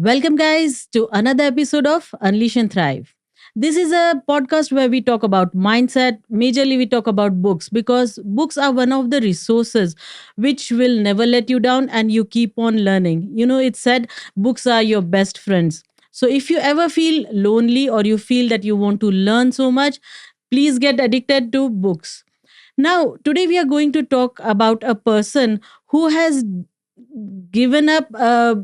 Welcome, guys, to another episode of Unleash and Thrive. This is a podcast where we talk about mindset. Majorly, we talk about books because books are one of the resources which will never let you down and you keep on learning. It's said books are your best friends. So, if you ever feel lonely or you feel that you want to learn so much, please get addicted to books. Now, today we are going to talk about a person who has given up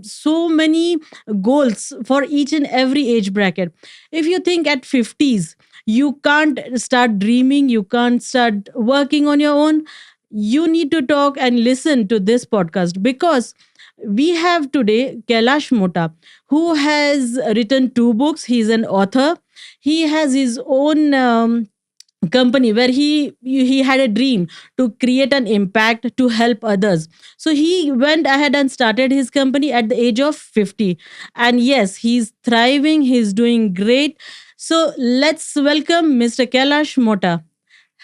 so many goals for each and every age bracket. If you think at 50s, you can't start dreaming, you can't start working on your own, you need to talk and listen to this podcast because we have today Kailash Mota, who has written two books. He's an author. He has his own company where he had a dream to create an impact to help others, so he went ahead and started his company at the age of 50, and yes, he's thriving, he's doing great. So let's welcome Mr. Kailash Mota.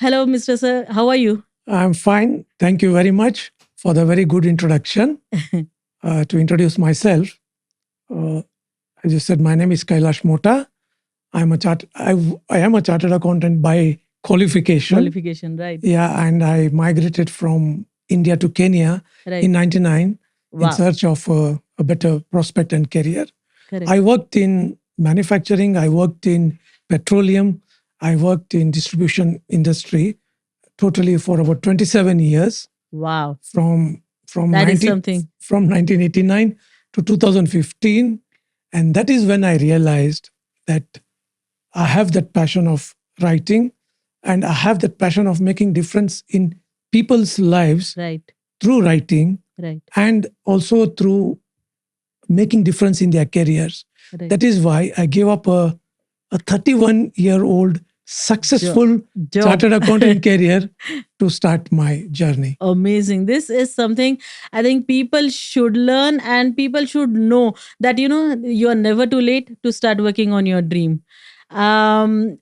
Hello, Mr. Sir, how are you? I'm fine. Thank you very much for the very good introduction. To introduce myself, uh, as you said, my name is Kailash Mota. I am a chartered accountant by qualification. Qualification, right? Yeah, and I migrated from India to Kenya Right. in '99 in Wow. search of a better prospect and career. Correct. I worked in manufacturing. I worked in petroleum. I worked in distribution industry totally for about 27 years. Wow. From That is 19 something. from 1989 to 2015, and that is when I realized that I have that passion of writing, and I have that passion of making difference in people's lives Right. through writing, Right. and also through making difference in their careers. Right. That is why I gave up a 31-year-old successful Job. chartered accountant career to start my journey. Amazing. This is something I think people should learn, and people should know that you are never too late to start working on your dream. Um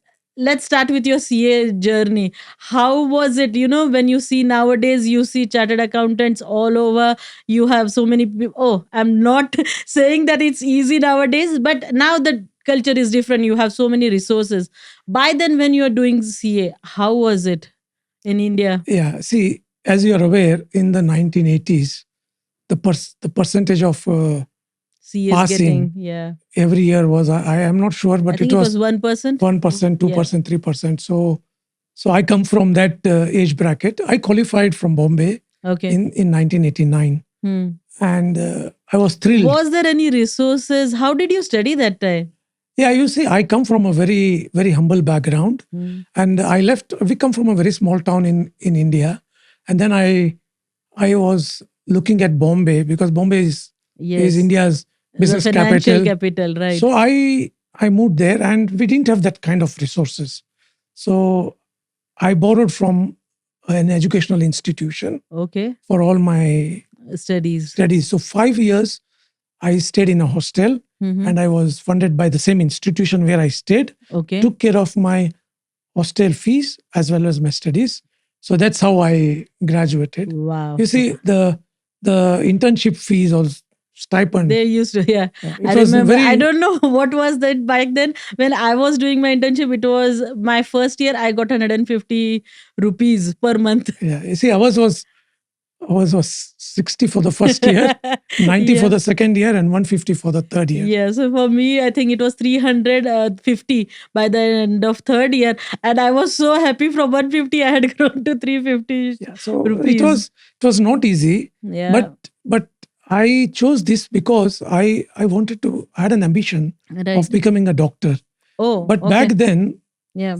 let's start with your CA journey. How was it, when you see nowadays, you see chartered accountants all over, you have so many people. Oh, I'm not saying that it's easy nowadays, but now the culture is different, you have so many resources. By then, when you're doing CA, how was it in India? Yeah, see, as you are aware, in the 1980s, the percentage of C is passing getting, yeah. every year was, I am not sure, I but think it it was was 1%. 1%, Yeah. 2%, 3%. So I come from that age bracket. I qualified from Bombay Okay. in 1989, Hmm. and I was thrilled. Was there any resources? How did you study that time? Yeah, you see, I come from a very, very humble background, Hmm. and I left. We come from a very small town in India, and then I was looking at Bombay because Bombay is Yes. India's The business financial capital. capital, right? So I moved there, and we didn't have that kind of resources. So I borrowed from an educational institution Okay. for all my Studies. studies. So 5 years I stayed in a hostel, Mhm. and I was funded by the same institution where I stayed. Okay. Took care of my hostel fees as well as my studies. So that's how I graduated. Wow. You see, the internship fees or stipend. They used to, yeah. It I was remember. very. I don't know what was that back then. When I was doing my internship, it was my first year. I got 150 rupees per month. Yeah, you see, I was 60 for the first year, 90 Yeah. for the second year, and 150 for the third year. Yeah, so for me, I think it was 350 by the end of third year, and I was so happy. From 150, I had grown to 350 Yeah, so rupees. it was not easy, Yeah, but I chose this because I wanted to. I had an ambition right. of becoming a doctor. Oh, But okay. back then, Yeah.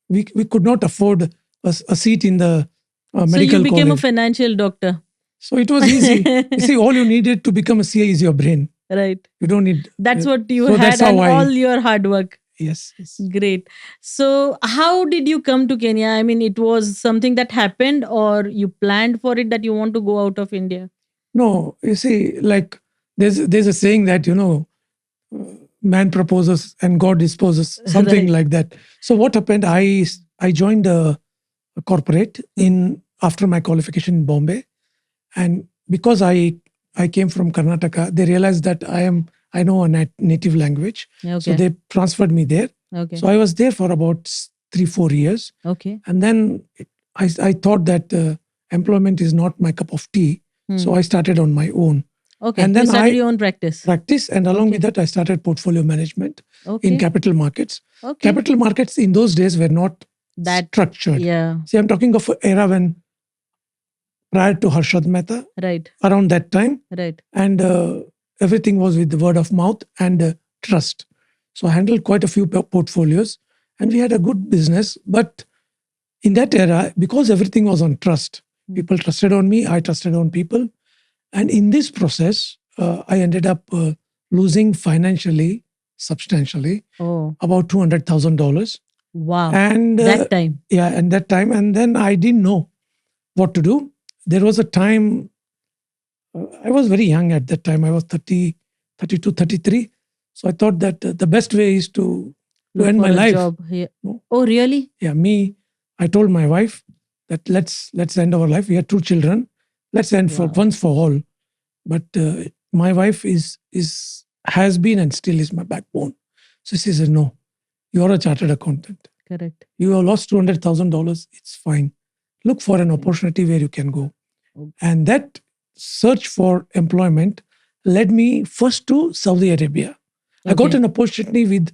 we could not afford a seat in the So medical you became a college. financial doctor, So it was easy. You see, all you needed to become a CA is your brain. right? You don't need. That's what you so had, that's how and I. all your hard work. Yes. Yes. Great. So, how did you come to Kenya? I mean, it was something that happened, or you planned for it that you want to go out of India? No, you see, like there's a saying that man proposes and God disposes, something Right. like that. So what happened? I joined a corporate in after my qualification in Bombay, and because I came from Karnataka, they realized that I know a native language. So Okay. they transferred me there. Okay. So I was there for about 3-4 years. Okay. And then I thought that employment is not my cup of tea. So I started on my own. Okay. And You then started I your own practice. practice, and along Okay. with that, I started portfolio management in Okay. capital markets. Okay. Capital markets in those days were not That. structured. Yeah. See, I'm talking of an era when prior to Harshad Mehta, Right. around that time, Right. and everything was with the word of mouth and trust. So I handled quite a few portfolios, and we had a good business. But in that era, because everything was on trust, people trusted on me, I trusted on people. And in this process, I ended up losing financially, substantially, Oh. about $200,000. Wow. And That time. yeah, and that time. And then I didn't know what to do. There was a time, I was very young at that time. I was 30, 32, 33. So I thought that the best way is to Look end for my a life. job here. No? Oh, really? Yeah, I told my wife that let's end our life. We had 2 children. Let's end for Wow. once for all. But my wife has been and still is my backbone. So she says, no, you're a chartered accountant. Correct. You have lost $200,000. It's fine. Look for an opportunity where you can go. Okay. And that search for employment led me first to Saudi Arabia. I got Okay. an opportunity with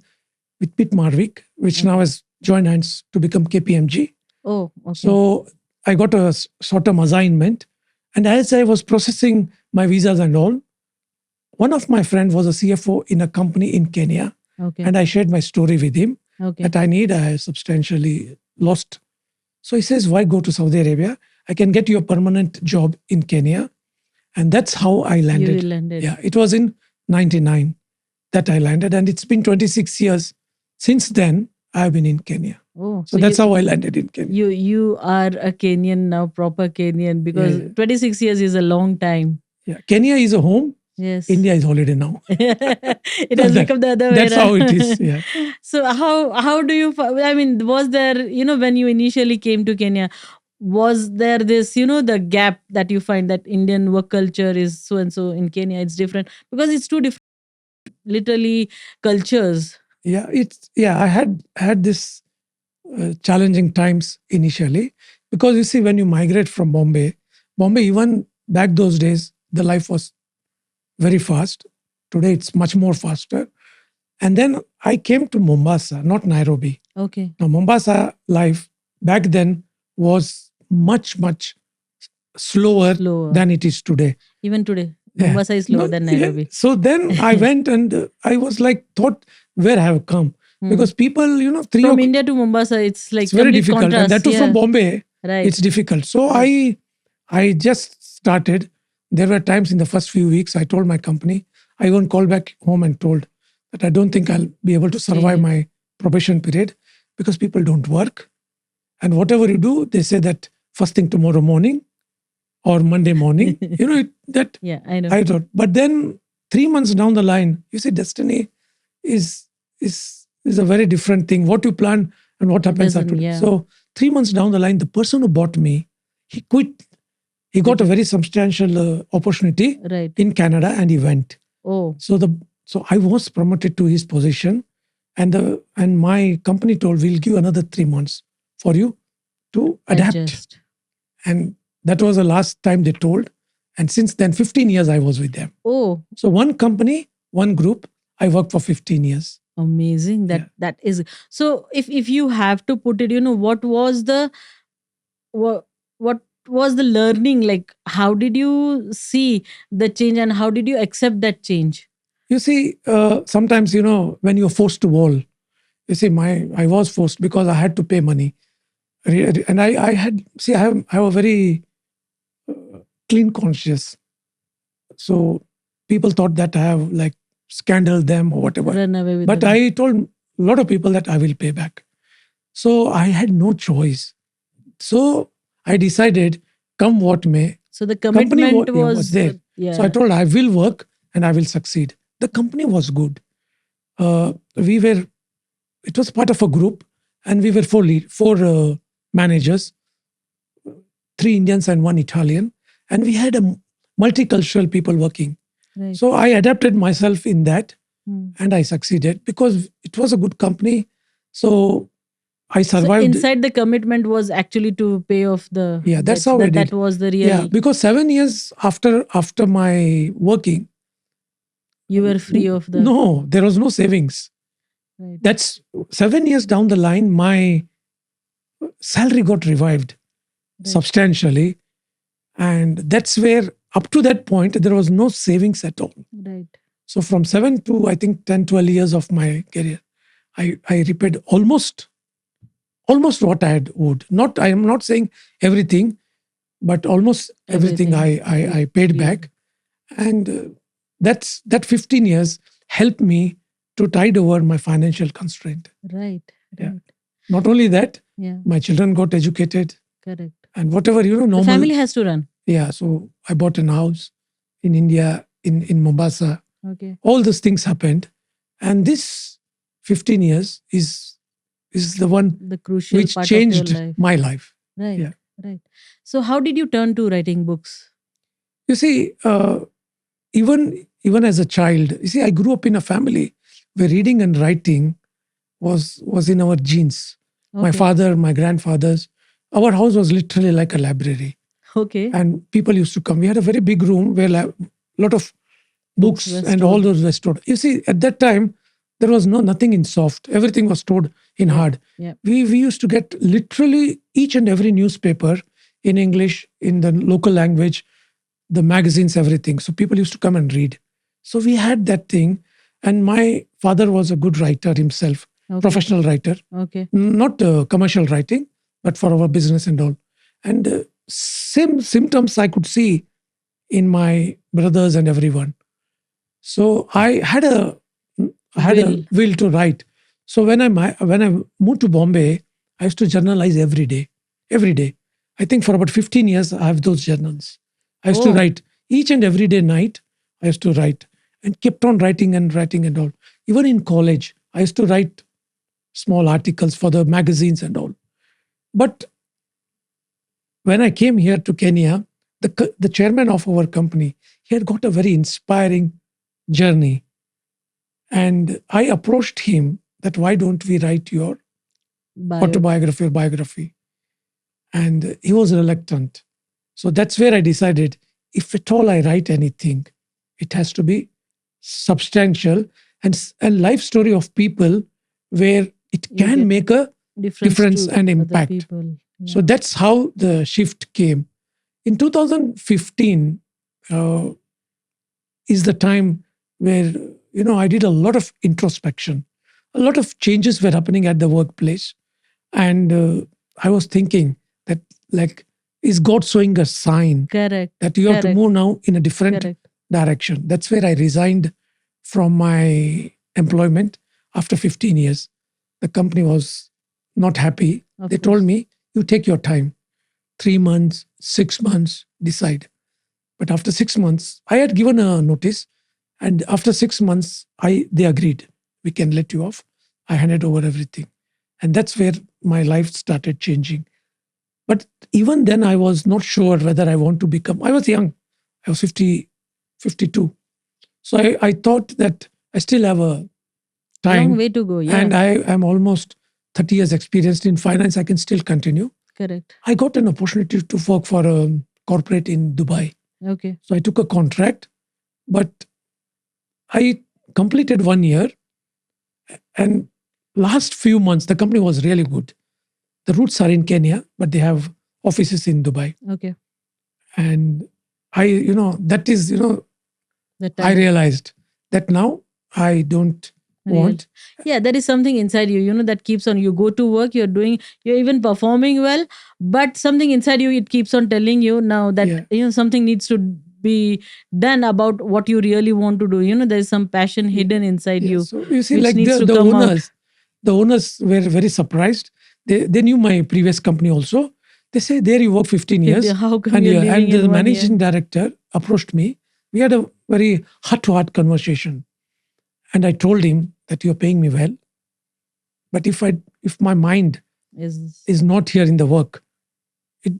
Pete Marwick, which now has joined hands to become KPMG. Oh, okay. So I got a short-term assignment. And as I was processing my visas and all, one of my friends was a CFO in a company in Kenya. Okay. And I shared my story with him Okay. that I have substantially lost. So he says, why go to Saudi Arabia? I can get you a permanent job in Kenya. And that's how I landed. You landed. Yeah, it was in 99 that I landed. And it's been 26 years since then I've been in Kenya. Oh, So that's how I landed in Kenya. You are a Kenyan now, proper Kenyan, because Yeah. 26 years is a long time. Yeah, Kenya is a home. Yes. India is holiday now. It has become the other way That's how around. it is. Yeah. So how do you? I mean, was there, when you initially came to Kenya, was there this, the gap that you find that Indian work culture is so and so, in Kenya it's different because it's two different, literally, cultures. Yeah, I had this challenging times initially, because you see, when you migrate from Bombay, even back those days, the life was very fast. Today it's much more faster. And then I came to Mombasa, not Nairobi. Okay. Now Mombasa life back then was much slower than it is today. Even today, Yeah. Mombasa is slower than Nairobi. Yeah. So then I went and I was like, thought, where I have come. Because people, from India to Mombasa, it's like it's very complete difficult. contrast. And that too from Bombay, Right. it's difficult. So I just started. There were times in the first few weeks, I told my company, I even called back home and told that I don't think I'll be able to survive my probation period because people don't work. And whatever you do, they say that first thing tomorrow morning or Monday morning. Yeah, I know. I thought. But then 3 months down the line, you see, destiny is a very different thing. What you plan and what happens after. Yeah. So 3 months down the line, the person who bought me, he quit. He got a very substantial opportunity in Canada, and he went. Oh. So I was promoted to his position, and my company told, we'll give another 3 months for you to adapt. Adjust. And that was the last time they told. And since then, 15 years I was with them. Oh. So one company, one group, I worked for 15 years. Amazing. That is. So if you have to put it, what was the learning? Like, how did you see the change and how did you accept that change? You see, sometimes, when you're forced to wall, you see, I was forced because I had to pay money. And I have a very clean conscience. So people thought that I have like scandaled them or whatever. Run away with But them. I told a lot of people that I will pay back. So I had no choice. So I decided, come what may. So the commitment was there. Yeah. So I told I will work and I will succeed. The company was good. It was part of a group, and we were four managers, 3 Indians and 1 Italian. And we had a multicultural people working. Right. So I adapted myself in that Hmm. and I succeeded because it was a good company. So I So survived. inside the commitment was actually to pay off the Yeah, that's debts. how I That did. was the Yeah, real. because 7 years after my working, You were free of the. no, there was no savings. Right. That's 7 years down the line, my salary got revived Right. substantially. And that's where, up to that point, there was no savings at all. Right. So from 7 to, I think, 10, 12 years of my career, I repaid almost what I had owed. Not, I am not saying everything, but almost everything Everything. I paid Free. back. And that 15 years helped me to tide over my financial constraint. Right. Yeah. Right. Not only that, Yeah. my children got educated Correct. and whatever, The normal. family has to run. Yeah. So I bought an house in India, in Mombasa. Okay. All those things happened. And this 15 years is the one The crucial which part of your changed life. my life. Right. Yeah. Right. So how did you turn to writing books? You see, even as a child, you see, I grew up in a family where reading and writing was in our genes. My Okay. father, my grandfathers, our house was literally like a library, Okay. and people used to come. We had a very big room where a lot of Books books were and all stored. those were stored. You see, at that time, there was nothing in soft. Everything was stored in Yeah. hard. Yeah. We used to get literally each and every newspaper in English, in the local language, the magazines, everything. So people used to come and read. So we had that thing. And my father was a good writer himself, Okay. professional writer, Okay. not commercial writing, but for our business and all. And same symptoms I could see in my brothers and everyone. So I had a Will. will to write. So when I moved to Bombay, I used to journalize every day. Every day. I think for about 15 years I have those journals. I used to Oh. write each and every day night. I used to write and kept on writing and writing and all. Even in college, I used to write small articles for the magazines and all. But when I came here to Kenya, the chairman of our company, he had got a very inspiring journey. And I approached him that why don't we write your Bio. autobiography or biography? And he was reluctant. So that's where I decided if at all I write anything, it has to be substantial and a life story of people where it You can get make a difference to and other impact. people. So Yeah. that's how the shift came. In 2015 uh, is the time where, I did a lot of introspection. A lot of changes were happening at the workplace. And I was thinking that, like, is God showing a sign Correct. that you have to Correct. move now in a different Correct. direction? That's where I resigned from my employment after 15 years. The company was not happy. Of They told course. me, you take your time, 3 months, 6 months, decide. But after 6 months, I had given a notice. And after 6 months, they agreed, we can let you off. I handed over everything. And that's where my life started changing. But even then, I was not sure whether I want to become, I was young. I was 50, 52. So I thought that I still have a Long time way to go. and Yeah. I am almost 30 years experienced in finance. I can still continue. Correct. I got an opportunity to work for a corporate in Dubai. Okay. So I took a contract, but I completed 1 year. And last few months, the company was really good. The roots are in Kenya, but they have offices in Dubai. Okay. And that is, The I time. realized that now I don't Real. want. Yeah, there is something inside you, that keeps on. You go to work, you're even performing well, but something inside you, it keeps on telling you now that, Yeah. something needs to be done about what you really want to do. There's some passion hidden inside Yeah. you, So you see, which like needs the, to the come out. owners were very surprised. They knew my previous company also. They say, there you work 15 years. How come And you're yeah, leaving and the in 1 year? managing director approached me. We had a very heart-to-heart conversation. And I told him that you're paying me well. But if my mind is not here in the work, it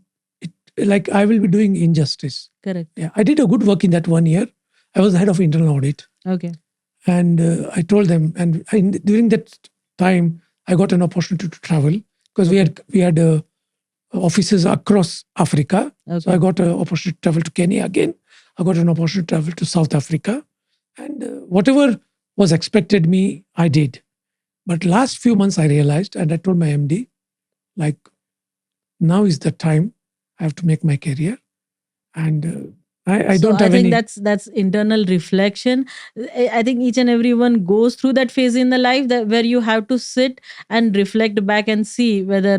like I will be doing injustice. Correct. Yeah, I did a good work in that 1 year. I was the head of internal audit. Okay. And I told them, and during that time, I got an opportunity to travel because Okay. we had offices across Africa. So I Okay. got an opportunity to travel to Kenya again. I got an opportunity to travel to South Africa, and whatever was expected me, I did. But last few months, I realized, and I told my MD, like, now is the time I have to make my career, and I So don't I have think any. that's internal reflection. I think each and everyone goes through that phase in the life that where you have to sit and reflect back and see whether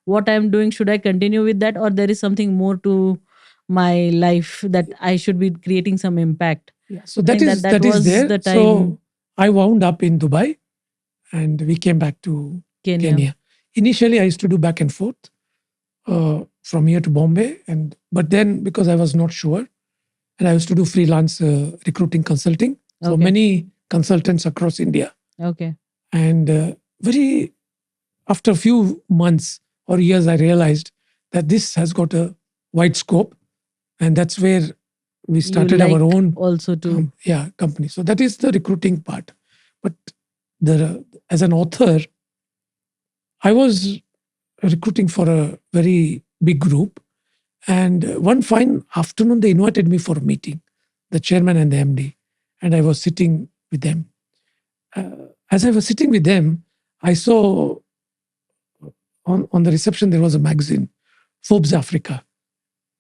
what I'm doing, should I continue with that, or there is something more to my life that I should be creating some impact. Yeah, so I think that that that is was there. the time. So I wound up in Dubai, and we came back to Kenya. Kenya. Initially, I used to do back and forth from here to Bombay, and but then because I was not sure, and I used to do freelance recruiting consulting for Okay. many consultants across India. Okay. And very after a few months or years, I realized that this has got a wide scope, and that's where we You started our like own also to. company. So that is the recruiting part. But the as an author, I was recruiting for a very big group. And one fine afternoon, they invited me for a meeting, the chairman and the MD, and I was sitting with them. As I was sitting with them, I saw on the reception there was a magazine, Forbes Africa,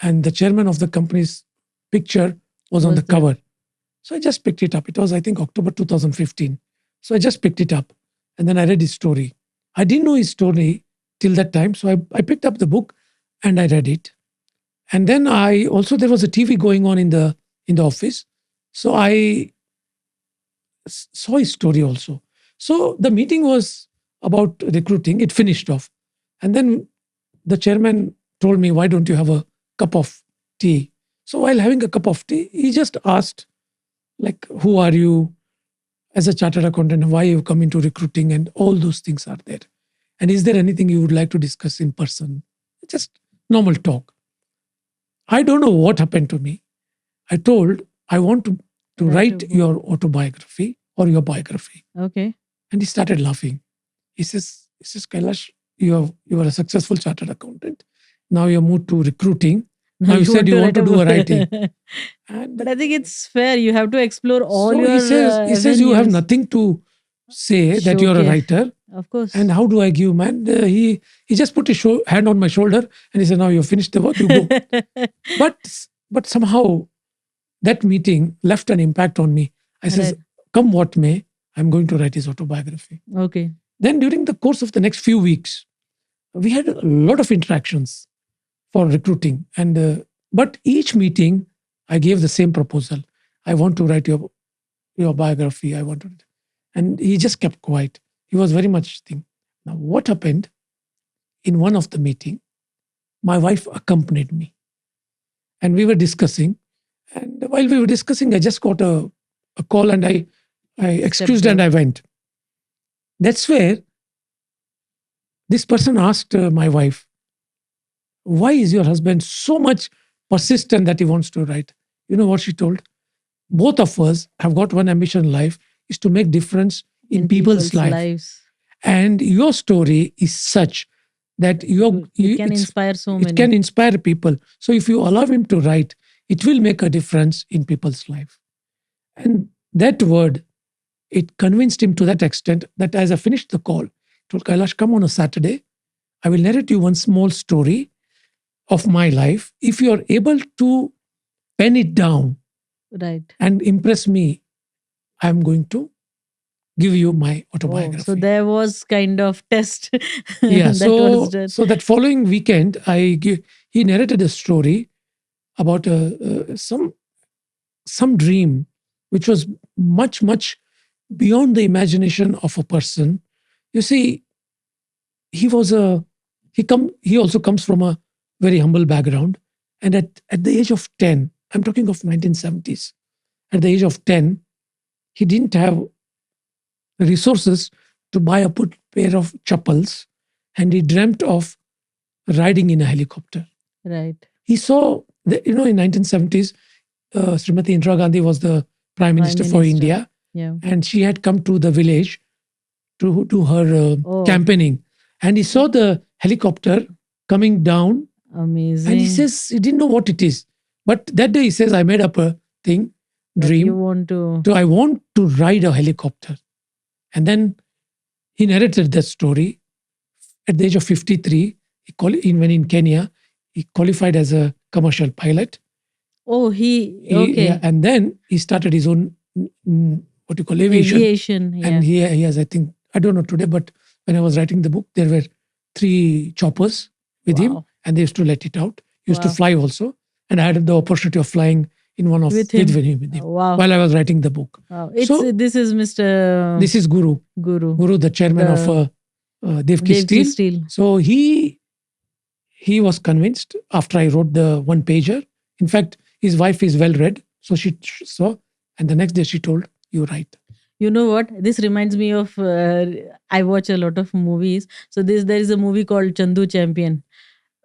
and the chairman of the company's picture was on the Was there. cover. So I just picked it up. It was, I think, October 2015. So I just picked it up, and then I read his story. I didn't know his story till that time, so I picked up the book and I read it. And then I also, there was a TV going on in the office, so I saw his story also. So the meeting was about recruiting. It finished off, and then the chairman told me, "Why don't you have a cup of tea?" So while having a cup of tea, he just asked, like, "Who are you as a chartered accountant? Why you come into recruiting?" And all those things are there. And is there anything you would like to discuss in person? Just normal talk. I don't know what happened to me. I told, I want to Write a write book. your autobiography or your biography. Okay. And he started laughing. He says, Kailash, you are a successful chartered accountant. Now you moved to recruiting. Now Now you you said want you to want write to a do book. a writing. And But I think it's fair. You have to explore all so your he says you have avenues. nothing to say that you're a Showcase. writer. Of course. And how do I give, man? He just put his hand on my shoulder and he said, now you've finished the work, you go. But somehow that meeting left an impact on me. I says, Right. come what may, I'm going to write his autobiography. Okay. Then during the course of the next few weeks, we had a lot of interactions for recruiting. And but each meeting, I gave the same proposal. I want to write your biography. I want to, and he just kept quiet. He was very much thinking. Now, what happened in one of the meeting? My wife accompanied me, and we were discussing. And while we were discussing, I just got a call, and I excused and out. I went. That's where this person asked my wife, why is your husband so much persistent that he wants to write? You know what she told? Both of us have got one ambition in life, is to make difference in people's life. lives. And your story is such that It can inspire so it many. can inspire people. So if you allow him to write, it will make a difference in people's life. And that word, it convinced him to that extent that as I finished the call, he told Kailash, come on a Saturday. I will narrate you one small story of my life. If you are able to pen it down Right. and impress me, I'm going to give you my Oh, autobiography. so there was kind of test. Yeah. that was done. So that following weekend, he narrated a story about some dream which was much beyond the imagination of a person. You see, he was a he also comes from a very humble background, and at the age of 10, I'm talking of 1970s. At the age of 10, he didn't have resources to buy a put pair of chappals, and he dreamt of riding in a helicopter. Right. He saw in 1970s, Srimati Indira Gandhi was the Prime Prime Minister for Minister. India, Yeah. and she had come to the village to do her Oh, campaigning. And he saw the helicopter coming down, and he amazing. says he didn't know what it is. But that day he says, I made up a thing, That you dream, want to. I want to ride a helicopter. And then he narrated that story. At the age of 53, when in Kenya, he qualified as a commercial pilot. Oh, okay. And then he started his own, what you call, aviation. Aviation. Yeah. And he has, I think, I don't know today, but when I was writing the book, there were 3 choppers with him, Wow. and they used to let it out. He used to Wow. fly also. And I had the opportunity of flying in one of With him. with him Wow. while I was writing the book. Wow. So This is Mr. this is Guru. Guru, The chairman of Devki Devji Steel. Steel. So he was convinced after I wrote the one pager. In fact, his wife is well read, so she saw, and the next day she told, "You write." You know what? This reminds me of. I watch a lot of movies. So there is a movie called Chandu Champion,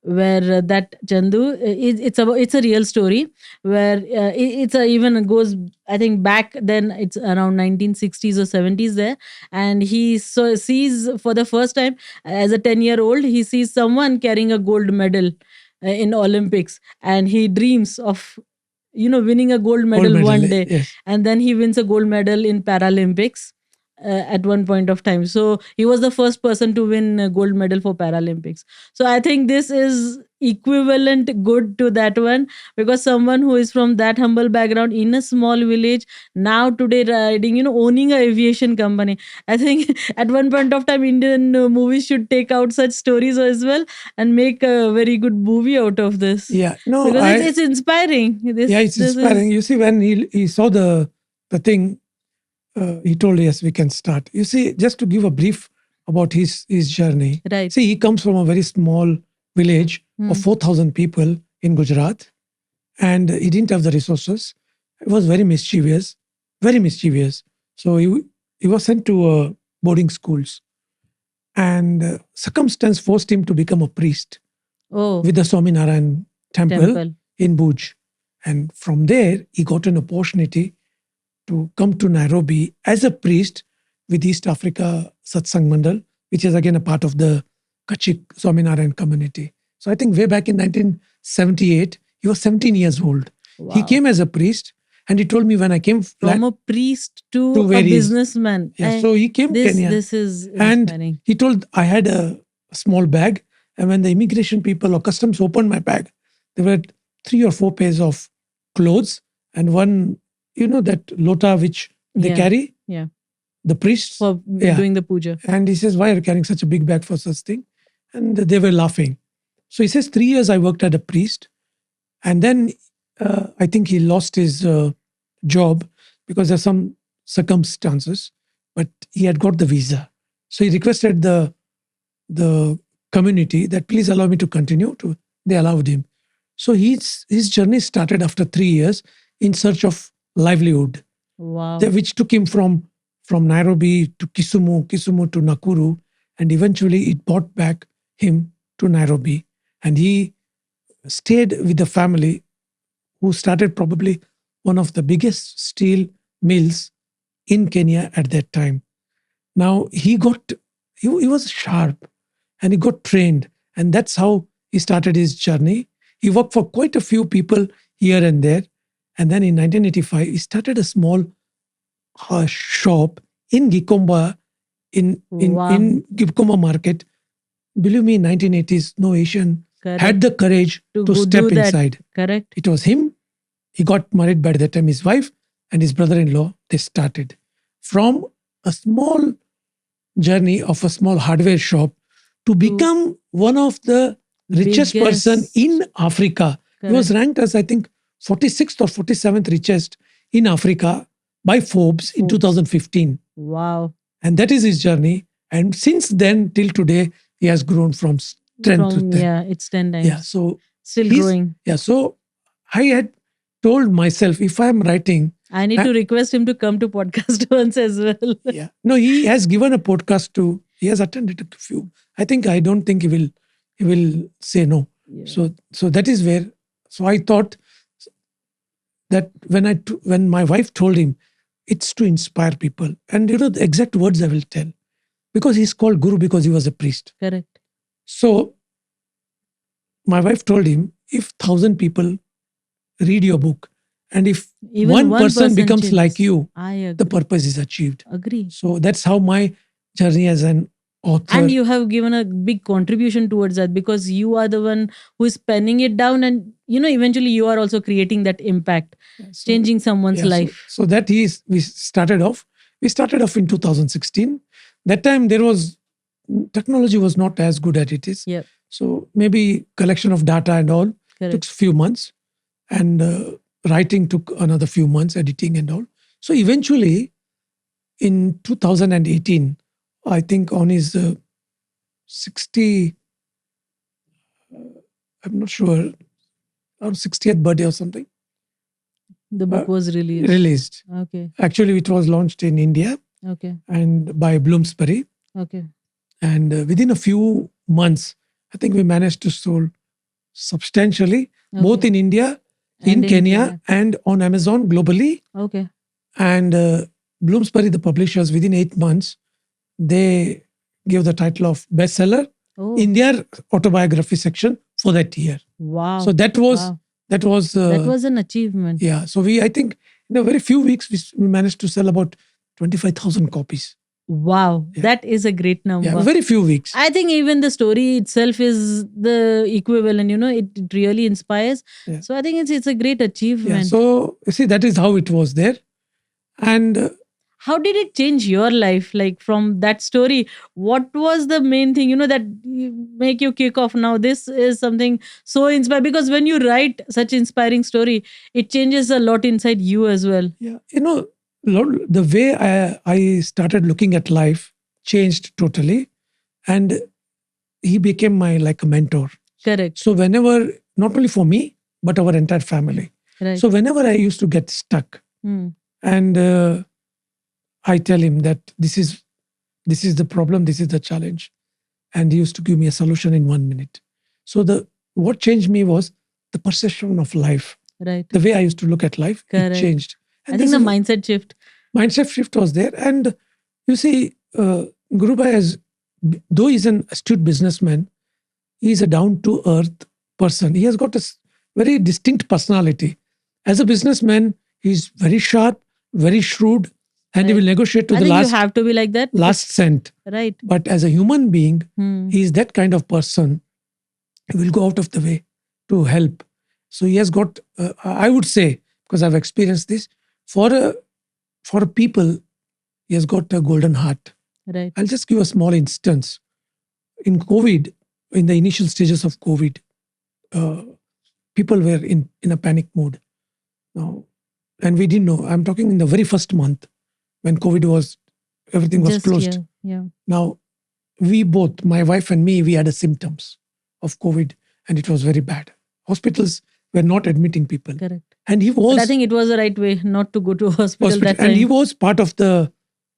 where that Chandu it's a real story where it's a even goes, I think, back then it's around 1960s or 70s there, and he sees for the first time as a 10-year-old, he sees someone carrying a gold medal in Olympics, and he dreams of winning a gold medal one day. Yes. And then he wins a gold medal in Paralympics at one point of time. So he was the first person to win a gold medal for Paralympics. So I think this is equivalent good to that one, because someone who is from that humble background in a small village, now today riding, owning a aviation company. I think at one point of time Indian movies should take out such stories as well and make a very good movie out of this. Yeah, no, Because it's inspiring. It's inspiring. You see, when he saw the thing, he told, yes, we can start. You see, just to give a brief about his journey. Right. See, he comes from a very small village of 4,000 people in Gujarat, and he didn't have the resources. He was very mischievous, very mischievous. So he was sent to boarding schools, and circumstance forced him to become a priest with the Swaminarayan temple in Bhuj. And from there, he got an opportunity to come to Nairobi as a priest with East Africa Satsang Mandal, which is again a part of the Kachik Swaminarayan community. So I think way back in 1978, he was 17 years old. Wow. He came as a priest, and he told me when I came from a priest to a businessman. Yeah, so he came Kenya. This is inspiring. And he told, I had a small bag, and when the immigration people or customs opened my bag, there were 3 or 4 pairs of clothes and one, that lota which they carry. Yeah. The priests. For doing the puja. And he says, why are you carrying such a big bag for such thing? And they were laughing. So he says, 3 years I worked as a priest. And then I think he lost his job because of some circumstances, but he had got the visa. So he requested the community that please allow me to continue. They allowed him. So his journey started after 3 years in search of livelihood. Wow. Which took him from Nairobi to Kisumu to Nakuru, and eventually it brought back him to Nairobi. And he stayed with the family who started probably one of the biggest steel mills in Kenya at that time. Now he was sharp and he got trained, and that's how he started his journey. He worked for quite a few people here and there. And then in 1985, he started a small shop in Gikomba, in Gikomba market. Believe me, in 1980s, no Asian had the courage to step inside. Correct. It was him. He got married by that time. His wife and his brother-in-law, they started from a small journey of a small hardware shop to become one of the richest person in Africa. Correct. He was ranked as, I think, 46th or 47th richest in Africa by Forbes in 2015. Wow. And that is his journey. And since then till today, he has grown from strength to 10. Yeah, it's 10 times. Yeah, so still growing. Yeah, so I had told myself, if I am writing, I need to request him to come to podcast once as well. Yeah. No, he has given a podcast he has attended a few. I don't think he will say no. Yeah. So that is where, so I thought that when my wife told him, it's to inspire people. And the exact words I will tell. Because he's called Guru because he was a priest. Correct. So my wife told him, if 1,000 people read your book, and if Even one person becomes changes. like you, I agree. the purpose is achieved. Agree. So that's how my journey as an author. And you have given a big contribution towards that, because you are the one who is penning it down, and eventually you are also creating that impact, changing someone's life. So that we started off. We started off in 2016. That time technology was not as good as it is. Yep. So maybe collection of data and all took few months, and writing took another few months, editing and all. So eventually, in 2018, I think on his 60, I'm not sure, or 60th birthday or something, the book was released. Okay. Actually, it was launched in India. Okay. And by Bloomsbury. Okay. And within a few months, I think we managed to sell substantially, both in India, in Kenya, and on Amazon globally. Okay. And Bloomsbury, the publishers, within 8 months, they gave the title of bestseller in their autobiography section for that year. Wow. So that was an achievement. Yeah. So I think in a very few weeks, we managed to sell about 25,000 copies. Wow, that is a great number. Yeah, very few weeks. I think even the story itself is the equivalent, it really inspires. Yeah. So I think it's a great achievement. Yeah. So you see, that is how it was there. And how did it change your life? Like from that story, what was the main thing, that make you kick off? Now this is something so inspiring, because when you write such inspiring story, it changes a lot inside you as well. Yeah. The way I started looking at life changed totally. And he became my like a mentor. Correct. So whenever, not only for me, but our entire family. Right. So whenever I used to get stuck, and I tell him that this is the problem, this is the challenge. And he used to give me a solution in 1 minute. So what changed me was the perception of life. Right. The way I used to look at life, it changed. And I think the mindset shift. Mindset shift was there. And you see, Gurubai, though he's an astute businessman, he's a down-to-earth person. He has got a very distinct personality. As a businessman, he's very sharp, very shrewd, and he will negotiate to the last. You have to be like that. Last cent. Right. But as a human being, he is that kind of person. He will go out of the way to help. So he has got, I would say, because I've experienced this, for a people, he has got a golden heart. Right. I'll just give a small instance. In COVID, in the initial stages of COVID, people were in a panic mode. Now, and we didn't know. I'm talking in the very first month when COVID everything was closed. Yeah. Now, we both, my wife and me, we had the symptoms of COVID, and it was very bad. Hospitals were not admitting people. Correct. And he was. But I think it was the right way not to go to hospital that time. And he was part of the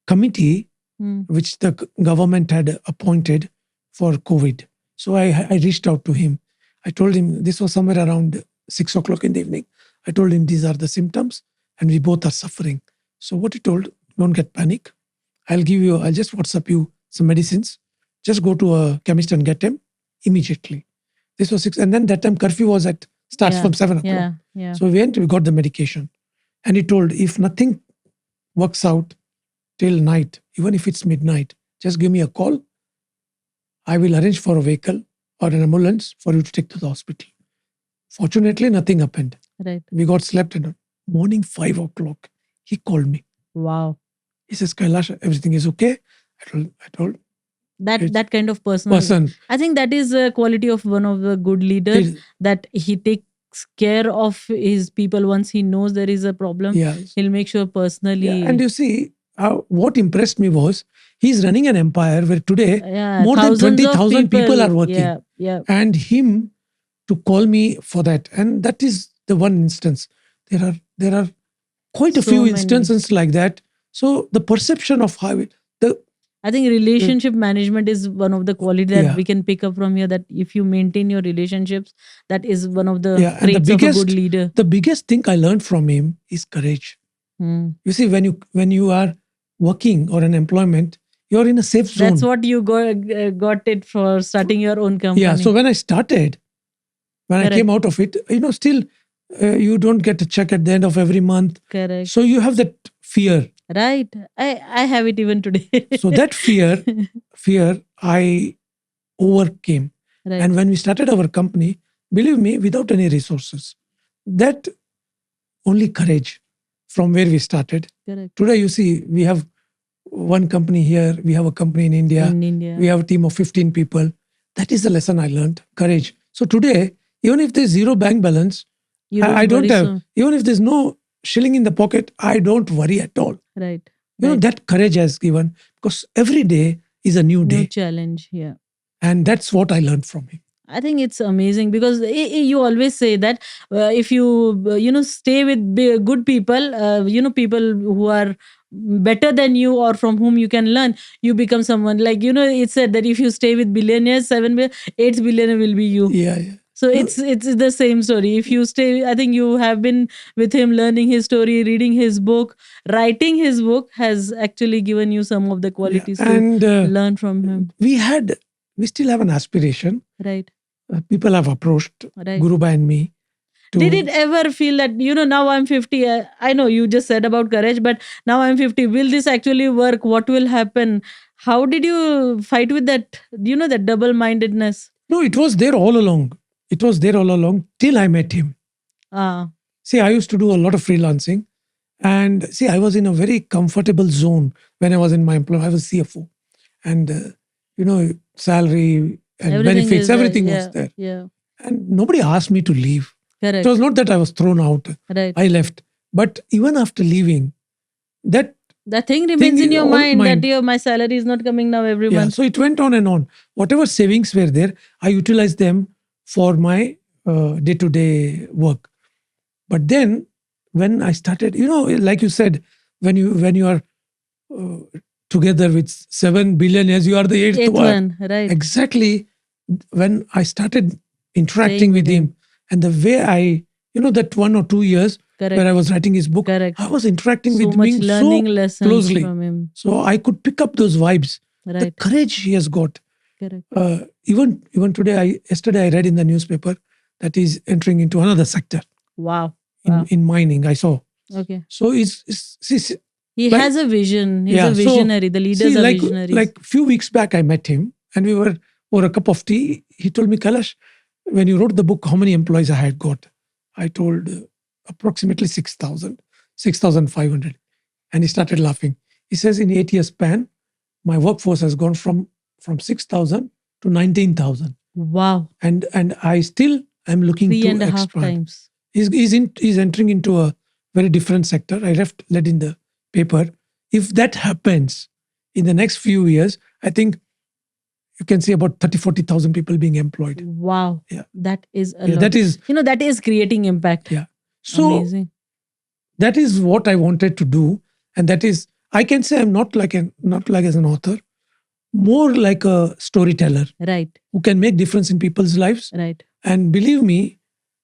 committee which the government had appointed for COVID. So I reached out to him. I told him, this was somewhere around 6 o'clock in the evening. I told him, these are the symptoms and we both are suffering. So what he told, don't get panic. I'll just WhatsApp you some medicines. Just go to a chemist and get them immediately. This was 6. And then that time curfew starts from 7 o'clock. Yeah. So we got the medication. And he told, if nothing works out till night, even if it's midnight, just give me a call. I will arrange for a vehicle or an ambulance for you to take to the hospital. Fortunately, nothing happened. Right. We got slept in. Morning 5 o'clock, he called me. Wow. He says, Kailash, everything is okay? I told that kind of person. I think that is a quality of one of the good leaders, that he takes care of his people. Once he knows there is a problem, he'll make sure personally. Yeah. And you see, what impressed me was he's running an empire where today more than 20,000 people are working. Yeah. And him to call me for that. And that is the one instance. There are quite a few instances like that. So the perception of how I think relationship management is one of the quality that Yeah. we can pick up from here. That if you maintain your relationships, that is one of the Yeah. And traits of a good leader. the biggest thing I learned from him is courage. Hmm. You see, when you are working or an employment, you're in a safe That's zone. what you got it for starting your own Yeah. company. So when I started, when I Correct. came out of it, still you don't get a check at the end of every month. Correct. So you have that fear. Right. I have it even today. So that fear I overcame. Right. And when we started our company, believe me, without any resources, that only courage from where we started. Correct. Today, you see, we have one company here, we have a company in India, In India. we have a team of 15 people. That is the lesson I learned, courage. So today, even if there's zero bank balance, You don't I don't worry have, so. even if there's no shilling in the pocket, I don't worry at all. Right. Right. That courage has given, because every day is a new New day. challenge. Yeah. And that's what I learned from him. I think it's amazing because you always say that if you stay with good people, people who are better than you or from whom you can learn, you become someone like it said that if you stay with billionaires, 8 billionaire will be you. Yeah, yeah. So it's the same story. If you stay, I think you have been with him, learning his story, reading his book, writing his book has actually given you some of the qualities And to learn from him. we still have an aspiration. Right. People have approached Right. Gurubai and me. Did it ever feel that, now I'm 50? I know you just said about courage, but now I'm 50. Will this actually work? What will happen? How did you fight with that, that double mindedness? No, it was there all along. It was there all along till I met him. Ah, See, I used to do a lot of freelancing. And see, I was in a very comfortable zone when I was in my employment. I was CFO. And, salary and everything benefits, is there. everything Yeah, was there. yeah. And nobody asked me to leave. Correct. It was not that I was thrown out. Right. I left. But even after leaving, that thing remains in is your all mind mine. that my salary is not coming now every Yeah, month. so it went on and on. Whatever savings were there, I utilized them for my day-to-day work. But then, when I started, like you said, when you are uh, together with 7 billionaires, you are the eighth one. Right. Exactly. When I started interacting with him, and the way I, that 1 or 2 years Correct. where I was writing his book, Correct. I was interacting So with much him learning so lessons closely. from him. So I could pick up those vibes. The Right. courage he has got. Correct. Even today, yesterday I read in the newspaper that he's entering into another sector Wow. in mining. I saw. Okay. So He like- has a vision. He's Yeah, a so, visionary. The leaders see, are like visionaries. like few weeks back, I met him and we were over a cup of tea. He told me, Kailash, when you wrote the book, how many employees I had got? I told approximately 6,000, 6,500. And he started laughing. He says, in 8 years span, my workforce has gone from 6,000 to 19,000. Wow. And I still am looking 3.5 to expand. times. He's entering into a very different sector. I read in the paper. If that happens in the next few years, I think you can see about 30,000-40,000 people being employed. Wow. Yeah. That is a Yeah, lot. that is that is creating impact. Yeah. So amazing. That is what I wanted to do, and that is, I can say I'm not like as an author, more like a storyteller Right. who can make difference in people's lives. Right. And believe me,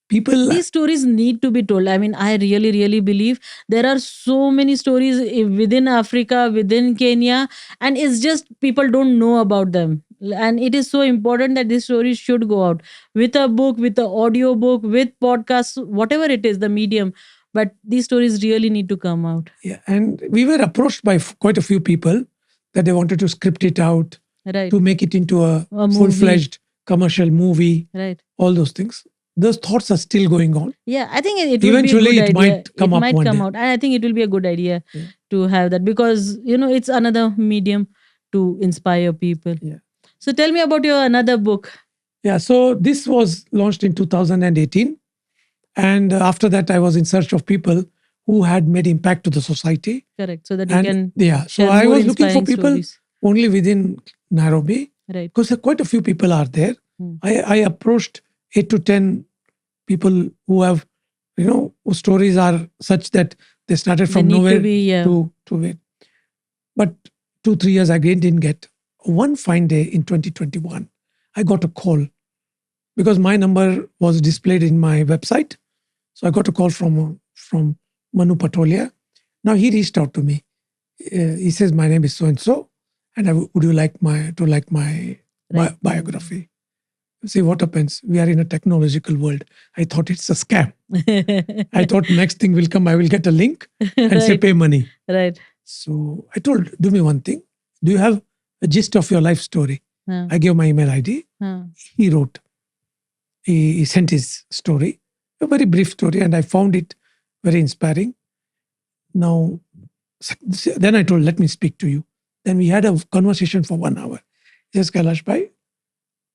people. These stories need to be told. I mean, I really, really believe there are so many stories within Africa, within Kenya, and it's just people don't know about them. And it is so important that these stories should go out with a book, with an audio book, with podcasts, whatever it is, the medium. But these stories really need to come out. Yeah, and we were approached by quite a few people that they wanted to script it out, Right. to make it into a movie. full-fledged commercial movie, Right. all those things. Those thoughts are still going on. Yeah, I think it will Eventually, be a it good idea. might come it up might one come day. out, and I think it will be a good idea Yeah. to have that because it's another medium to inspire people. Yeah. So tell me about your another book. Yeah, so this was launched in 2018. And after that, I was in search of people who had made impact to the society. Correct, so that you And can yeah, so share I more was looking for inspiring people stories. only within Nairobi, Right. because quite a few people are there. Hmm. I approached 8 to 10 people who have, whose stories are such that they started They from need to nowhere be, yeah. to it. But 2, 3 years, I again didn't get. One fine day in 2021, I got a call because my number was displayed in my website. So I got a call from Manu Patolia. Now he reached out to me. He says, "My name is so and so, and would you like my Right. biography?" See what happens. We are in a technological world. I thought it's a scam. I thought next thing will come. I will get a link and say Right. pay money. Right. So I told, do me one thing. Do you have a gist of your life story? Huh. I gave my email ID. Huh. He wrote. He sent his story, a very brief story, and I found it very inspiring. Now, then I told, let me speak to you. Then we had a conversation for 1 hour. He says, Kailash bhai,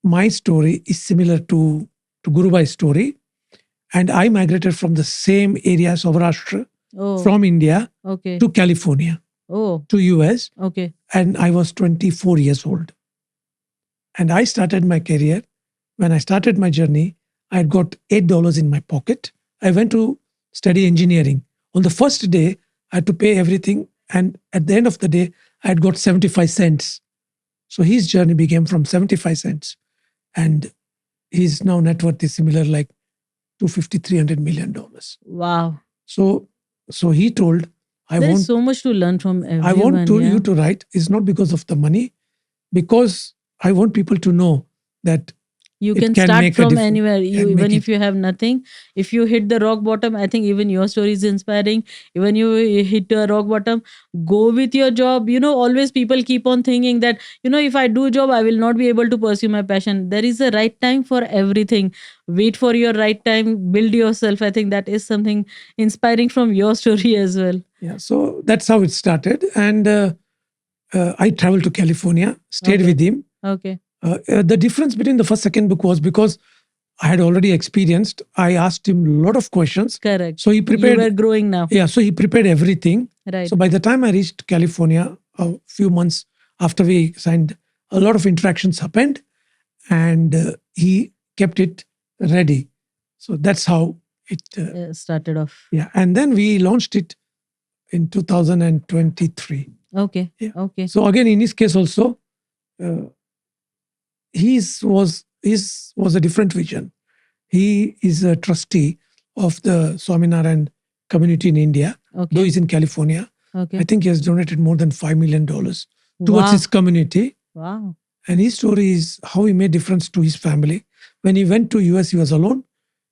my story is similar to Gurubai's story. And I migrated from the same area, Saurashtra, Oh. from India Okay. to California, Oh. to US. Okay. And I was 24 years old. And I started my career. When I started my journey, I had got $8 in my pocket. I went to study engineering. On the first day, I had to pay everything. And at the end of the day, I had got 75 cents. So his journey began from 75 cents. And his now net worth is similar, like $250, $300 million. Wow. So he told, There is so much to learn from everyone. I want yeah? you to write. It's not because of the money, because I want people to know that You it can can start make a from difference. anywhere. Can You make even it- if you have nothing, if you hit the rock bottom, I think even your story is inspiring. Even you hit a rock bottom, go with your job. Always people keep on thinking that if I do job, I will not be able to pursue my passion. There is a right time for everything. Wait for your right time. Build yourself. I think that is something inspiring from your story as well. Yeah, so that's how it started. And I traveled to California, stayed Okay. with him. Okay. The difference between the first, second book was because I had already experienced. I asked him a lot of questions. Correct. So he prepared. You were growing now. Yeah, so he prepared everything. Right. So by the time I reached California, a few months after we signed, a lot of interactions happened, and he kept it ready. So that's how it Started off. Yeah, and then we launched it in 2023. Okay. Yeah. Okay. So again, in his case also, uh, his was a different vision. He is a trustee of the Swaminarayan community in India, Okay. though he's in California. Okay. I think he has donated more than $5 million towards Wow. his community. Wow. And his story is how he made difference to his family. When he went to US, he was alone.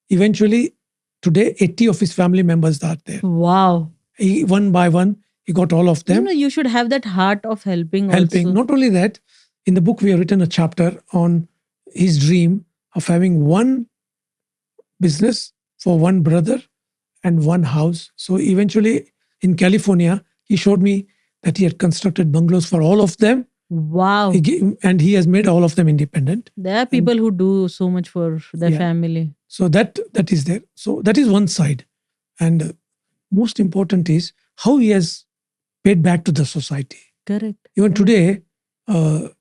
Eventually, today, 80 of his family members are there. Wow. One by one, he got all of them You should have that heart of helping. helping. Also. Not only that, in the book, we have written a chapter on his dream of having one business for one brother and one house. So eventually, in California, he showed me that he had constructed bungalows for all of them. Wow. And he has made all of them independent. There are people who do so much for their Yeah. family. So that is there. So that is one side. And most important is how he has paid back to the society. Correct. Even Correct. today,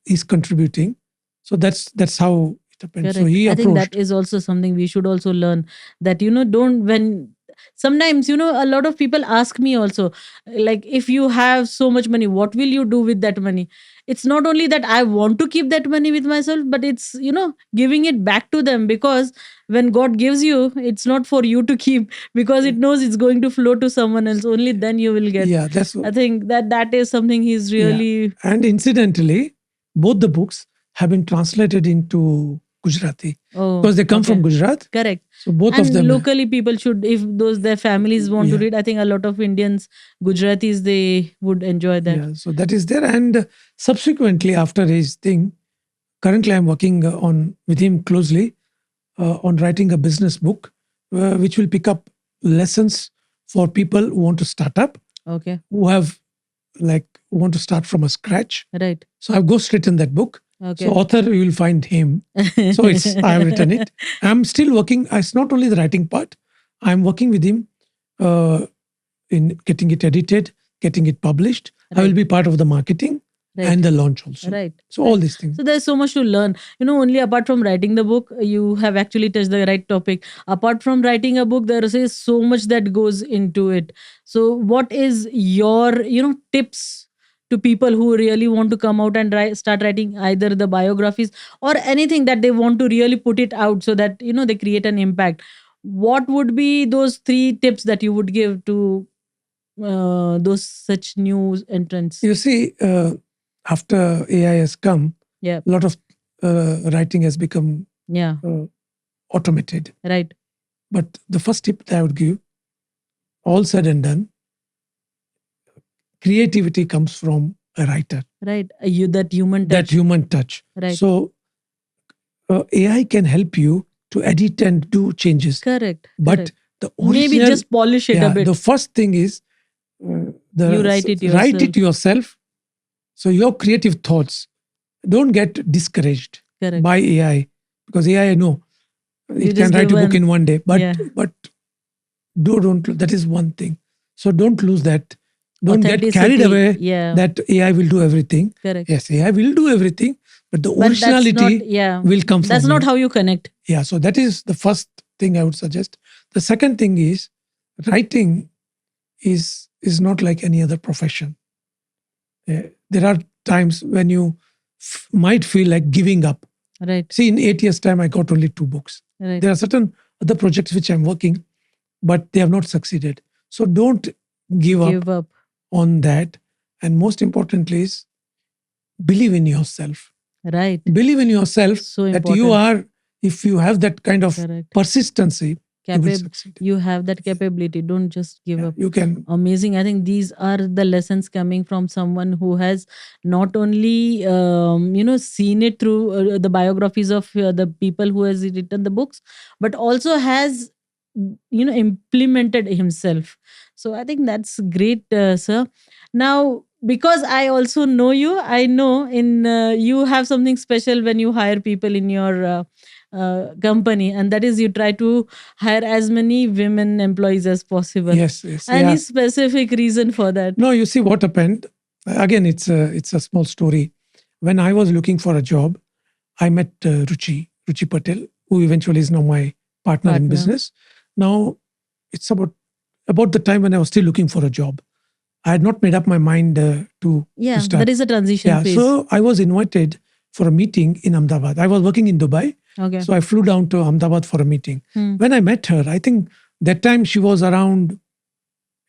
he's contributing. So that's how it happened. Correct. So he I think approached. that is also something we should also learn, that don't, when sometimes a lot of people ask me also, like, if you have so much money, what will you do with that money? It's not only that I want to keep that money with myself, but it's giving it back to them, because when God gives you, it's not for you to keep, because it knows it's going to flow to someone else. Only then you will get. Yeah, that's what. I think that is something he's really. And incidentally, both the books have been translated into Gujarati Oh, because they come from Gujarat. correct. So both And of them. locally, people should, if their families want to Yeah. read, I think a lot of Indians, Gujaratis, they would enjoy that. Yeah, so that is there. And subsequently, after his thing, currently I'm working with him closely on writing a business book, which will pick up lessons for people who want to start up, Okay. who want to start from a scratch. Right. So I've ghostwritten that book. Okay. So author, you will find him. So I have written it. I'm still working. It's not only the writing part. I'm working with him in getting it edited, getting it published. I will Right. be part of the marketing Right. and the launch also. Right. So all these things. So there's so much to learn. Only apart from writing the book, you have actually touched the right topic. Apart from writing a book, there is so much that goes into it. So what is your, tips to people who really want to come out and start writing either the biographies or anything that they want to really put it out so that they create an impact? What would be those three tips that you would give to those such new entrants? You see, after AI has come, Yeah, a lot of writing has become yeah, uh, automated. right, But the first tip that I would give, all said and done, creativity comes from a writer, right. You that human that touch, human touch. right? So AI can help you to edit and do changes. Correct, But correct. the Maybe original, just polish it a yeah, the bit. first thing is You write it write yourself. it yourself. So your creative thoughts, don't get discouraged Correct. by AI, because AI, I know You it just can write give a book one. in one day, but Yeah. don't, that is one thing. So don't lose that. Don't get carried Authenticity. away Yeah. that AI will do everything. Correct. Yes, AI will do everything, but the But that's not. originality Yeah. will come from That's not you. how you connect. Yeah, so that is the first thing I would suggest. The second thing is, writing is not like any other profession. There are times when you might feel like giving up. Right. See, in 8 years' time, I got only 2 books. Right. There are certain other projects which I'm working, but they have not succeeded. So don't give Give up up. on that. And most importantly is, believe in yourself. Right. Believe in yourself So that important. you are, if you have that kind of Correct. persistency, you will succeed. You have that capability. Don't just give Yeah, up. you can. Amazing. I think these are the lessons coming from someone who has not only seen it through the biographies of the people who has written the books, but also has implemented himself. So I think that's great, sir. Now, because I also know you, I know in you have something special when you hire people in your company, and that is you try to hire as many women employees as possible. Yes, yes. Any Yeah. specific reason for that? No, you see what happened. Again, it's a small story. When I was looking for a job, I met Ruchi Patel, who eventually is now my partner in Partner. business. Now, it's about the time when I was still looking for a job. I had not made up my mind to Yeah, start. that is a transition Yeah, phase. so I was invited for a meeting in Ahmedabad. I was working in Dubai, Okay. so I flew down to Ahmedabad for a meeting. When I met her, I think that time she was around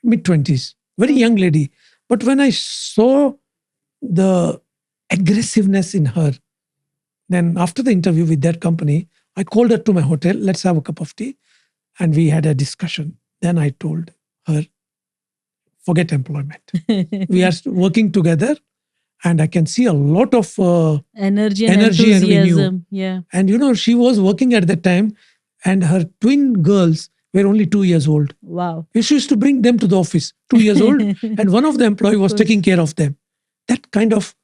mid-20s, very young lady. But when I saw the aggressiveness in her, then after the interview with that company, I called her to my hotel. Let's have a cup of tea. And we had a discussion. Then I told her, forget employment. We are working together, and I can see a lot of energy and energy and renew. enthusiasm. Yeah. And she was working at that time, and her twin girls were only 2 years old. Wow. She used to bring them to the office, 2 years old, and one of the employee was taking care of them. That kind of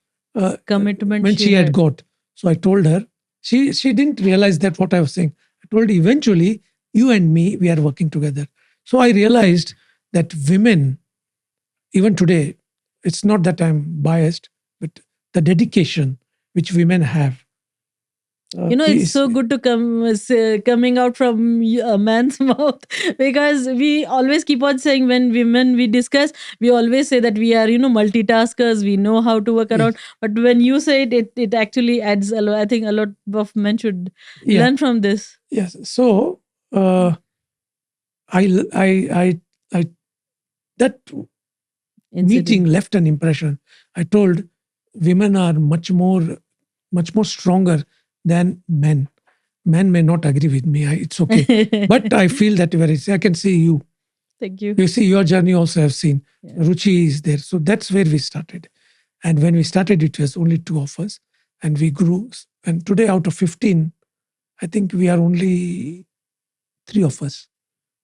Commitment when she had had. got. So I told her, she didn't realize that what I was saying. I told her, eventually, you and me, we are working together. So I realized that women, even today, it's not that I'm biased, but the dedication which women have. It's so good to coming out from a man's mouth, because we always keep on saying, when women we discuss, we always say that we are multitaskers, we know how to work around. But when you say it actually adds a lot. I think a lot of men should learn from this. Yes. So I that meeting left an impression. I told, women are much more stronger than men. Men may not agree with me. It's okay, but I feel that very. I can see you. Thank you. You see, your journey also have seen. Yeah. Ruchi is there, so that's where we started. And when we started, it was only two of us, and we grew. And today, out of 15, I think we are only 3 of us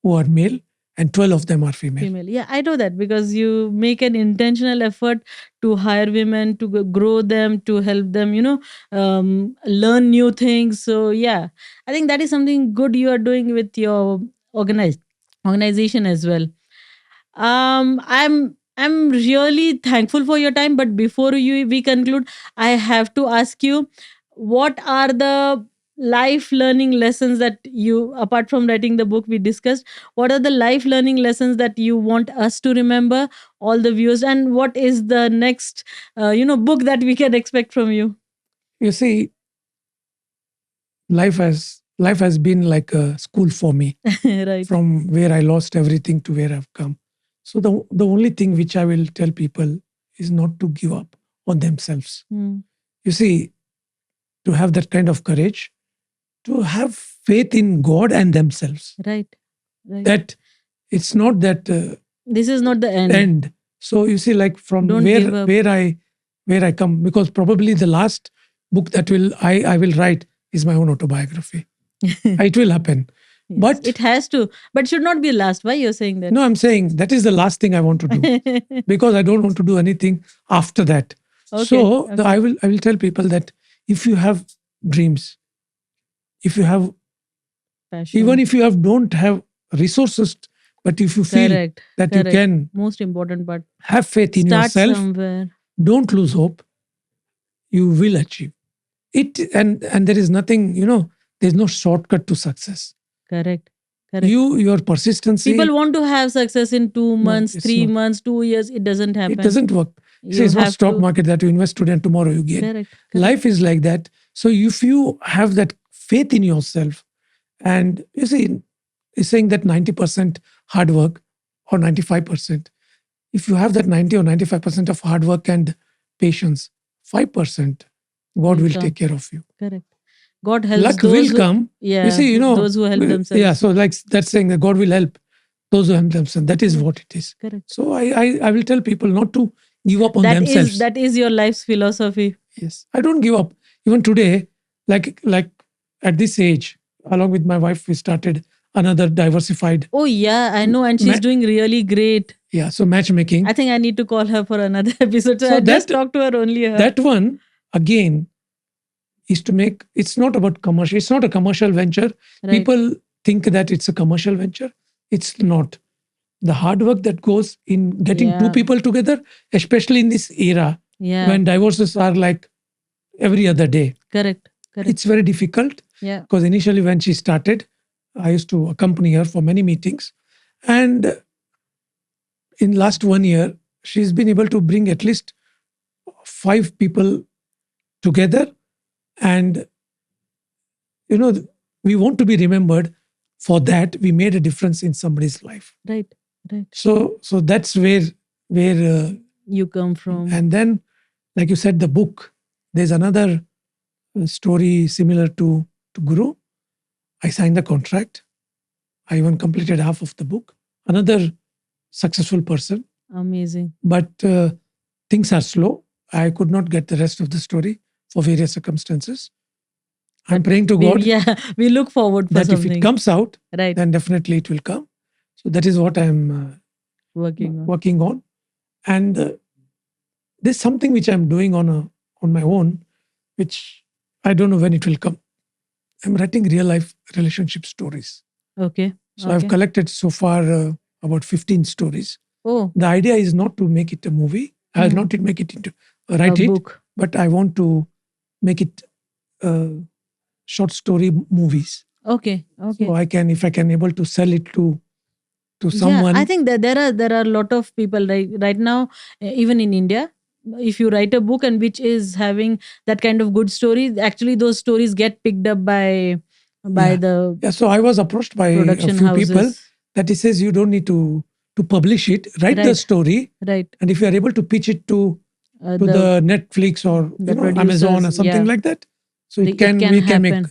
who are male, and 12 of them are female. Yeah, I know that, because you make an intentional effort to hire women, to grow them, to help them, learn new things. So yeah, I think that is something good you are doing with your organization as well. I'm really thankful for your time, but before we conclude, I have to ask you, what are the life learning lessons that you, apart from writing the book we discussed, what are the life learning lessons that you want us to remember, all the viewers, and what is the next book that we can expect from you? You see, life has been like a school for me, Right. from where I lost everything to where I've come. So the only thing which I will tell people is not to give up on themselves. Hmm. You see, to have that kind of courage, to have faith in God and themselves. Right. Right. That it's not that This is not the end. end. So you see, like from Don't where give up. where I come, because probably the last book that I will write is my own autobiography. It will happen. Yes, But it has to, but should not be last. Why you're saying that? no, I'm saying that is the last thing I want to do, because I don't want to do anything after that. Okay, So okay. I will tell people that if you have dreams, if you have, Passion. even if you don't have resources, but if you feel Correct. that you Correct. can Most important part. have faith in Start yourself, somewhere. don't lose hope. You will achieve it, and there is nothing. There's no shortcut to success. Correct. Correct. Your persistency. People want to have success in 2 No, months, it's 3 not. months, 2 years. It doesn't happen. It doesn't work. See, You it's not have stock to. market that you invest today and tomorrow you gain. Correct. Correct. Life is like that. So if you have that faith in yourself, and you see, it's saying that 90% hard work or 95%. If you have that 90 or 95% of hard work and patience, 5%, God will come. take care of you. Correct. God helps Luck those will who, come. yeah, You see, those who help themselves. Yeah, so like that's saying that God will help those who help themselves. That is Correct. what it is. Correct. So I will tell people not to give up on themselves. That is your life's philosophy. Yes, I don't give up. Even today, like at this age, along with my wife, we started another diversified. Oh yeah, I know, and she's Ma- doing really great. Yeah, so matchmaking. I think I need to call her for another episode. So So I just talked to her only. Her. that one again is to make. It's not about commercial. It's not a commercial venture. Right. People think that it's a commercial venture. It's not. The hard work that goes in getting two Yeah. people together, especially in this era Yeah. when divorces are like every other day. Correct. Correct. It's very difficult. Yeah. Because initially when she started, I used to accompany her for many meetings. And in last 1 year, she's been able to bring at least 5 people together. And, we want to be remembered for that. We made a difference in somebody's life. Right. Right. So that's where You come from. and then, like you said, the book, there's another story similar to Guru. I signed the contract. I even completed half of the book. Another successful person, Amazing. but things are slow. I could not get the rest of the story for various circumstances. I'm praying to God We look forward for that if something. it comes out, Right. then definitely it will come. So that is what I'm Working on. And there's something which I'm doing on my own, which I don't know when it will come. I'm writing real life relationship stories. Okay. So I've collected so far about 15 stories. Oh, The idea is not to make it a movie. I'll not make it into write a it, book. but I want to make it short story movies. Okay. Okay. So if I can able to sell it to someone. Yeah, I think that there are a lot of people right now, even in India. If you write a book and which is having that kind of good stories, actually those stories get picked up by the Yeah, so I was approached by a production few houses. people that he says you don't need to publish it. Write the Right. story, Right. and if you are able to pitch it to The, the Netflix or the Amazon or producers, something yeah. like that, so It we can make happen.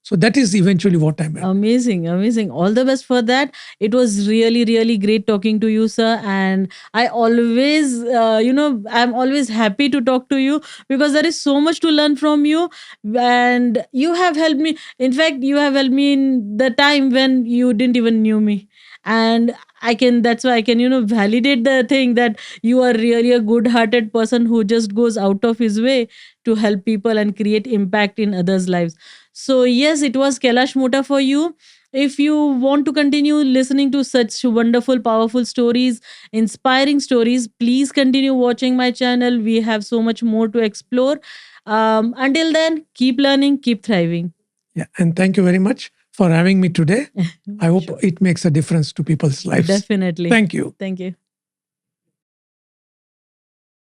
So that is eventually what I'm at. Amazing, amazing. All the best for that. It was really, really great talking to you, sir. And I always, I'm always happy to talk to you because there is so much to learn from you. And you have helped me. In fact, you have helped me in the time when you didn't even knew me. And that's why I can, validate the thing that you are really a good hearted person who just goes out of his way to help people and create impact in others' lives. So, yes, it was Kailash Mota for you. If you want to continue listening to such wonderful, powerful stories, inspiring stories, please continue watching my channel. We have so much more to explore. Until then, keep learning, keep thriving. Yeah, and thank you very much for having me today. I hope Sure. it makes a difference to people's lives. Definitely. Thank you. Thank you.